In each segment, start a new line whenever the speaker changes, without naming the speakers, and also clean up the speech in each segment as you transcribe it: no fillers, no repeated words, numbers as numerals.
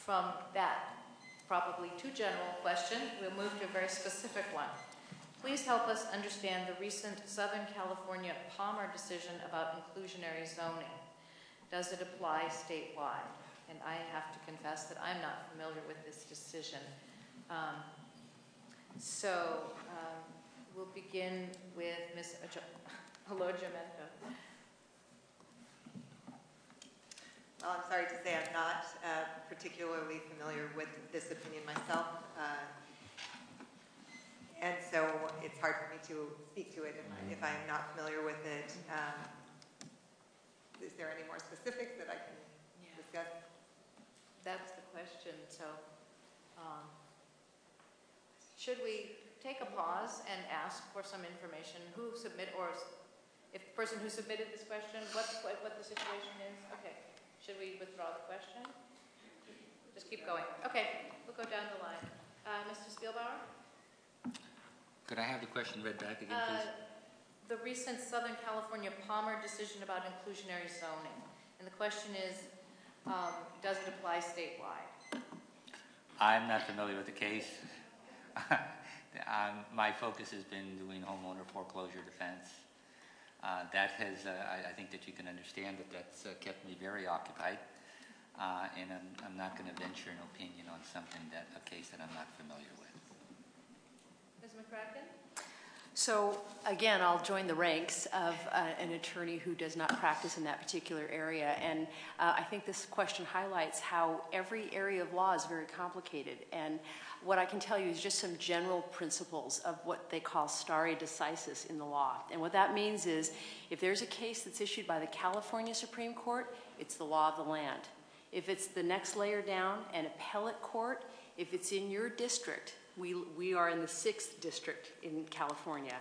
from that probably too general question, we'll move to a very specific one. Please help us understand the recent Southern California Palmer decision about inclusionary zoning. Does it apply statewide? And I have to confess that I'm not familiar with this decision. We'll begin with Ms. Alloggiamento.
Well, I'm sorry to say I'm not particularly familiar with this opinion myself. And so it's hard for me to speak to it if I'm not familiar with it. Is there any more specifics that I can discuss?
That's the question. So should we take a pause and ask for some information? Who submitted, or if the person who submitted this question, what the situation is? Okay. Should we withdraw the question? Just keep going. Okay. We'll go down the line. Mr. Spielbauer?
Could I have the question read back again, please?
The recent Southern California Palmer decision about inclusionary zoning. And the question is, does it apply statewide?
I'm not familiar with the case. My focus has been doing homeowner foreclosure defense. That has, I think that you can understand that that's kept me very occupied. And I'm not going to venture an opinion on something a case that I'm not familiar with.
Ms. McCracken?
So again, I'll join the ranks of an attorney who does not practice in that particular area. And I think this question highlights how every area of law is very complicated. And what I can tell you is just some general principles of what they call stare decisis in the law. And what that means is if there's a case that's issued by the California Supreme Court, it's the law of the land. If it's the next layer down, an appellate court, if it's in your district, we are in the 6th district in California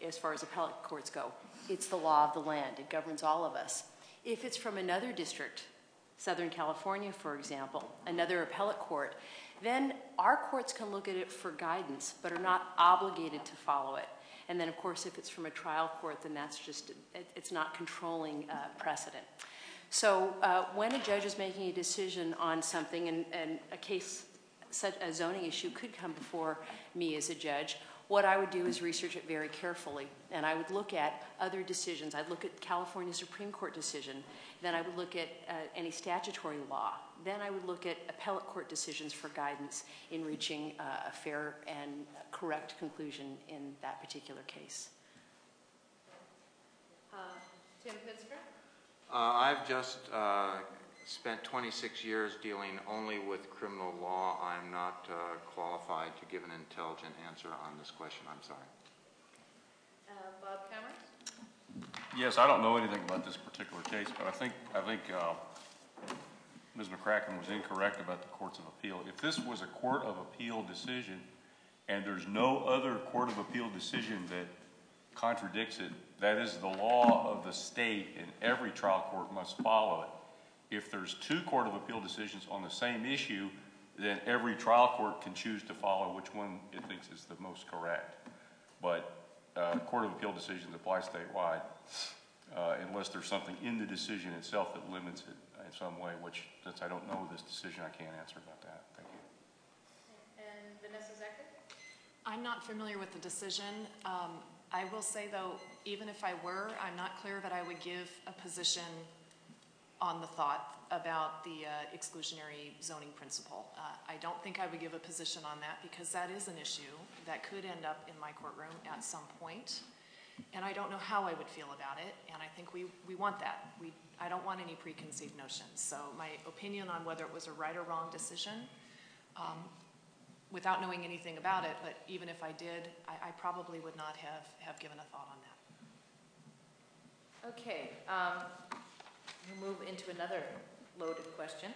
as far as appellate courts go. It's the law of the land. It governs all of us. If it's from another district, Southern California, for example, another appellate court, then our courts can look at it for guidance, but are not obligated to follow it. And then, of course, if it's from a trial court, then that's just, it's not controlling precedent. So when a judge is making a decision on something, and a case, such a zoning issue could come before me as a judge, what I would do is research it very carefully. And I would look at other decisions. I'd look at California Supreme Court decision. Then I would look at any statutory law. Then I would look at appellate court decisions for guidance in reaching a fair and correct conclusion in that particular case.
Tim Pittsburgh?
I've just spent 26 years dealing only with criminal law. I'm not qualified to give an intelligent answer on this question. I'm sorry.
Bob Camors?
Yes, I don't know anything about this particular case, but I think Ms. McCracken was incorrect about the courts of appeal. If this was a court of appeal decision and there's no other court of appeal decision that contradicts it, that is the law of the state, and every trial court must follow it. If there's 2 court of appeal decisions on the same issue, then every trial court can choose to follow which one it thinks is the most correct. But court of appeal decisions apply statewide unless there's something in the decision itself that limits it in some way, which, since I don't know this decision, I can't answer about that. Thank you.
And Vanessa Zecher?
I'm not familiar with the decision. I will say, though, even if I were, I'm not clear that I would give a position on the thought about the exclusionary zoning principle. I don't think I would give a position on that because that is an issue that could end up in my courtroom at some point. And I don't know how I would feel about it, and I think we want that. I don't want any preconceived notions. So my opinion on whether it was a right or wrong decision, without knowing anything about it, but even if I did, I probably would not have given a thought on that.
Okay, we'll move into another loaded question.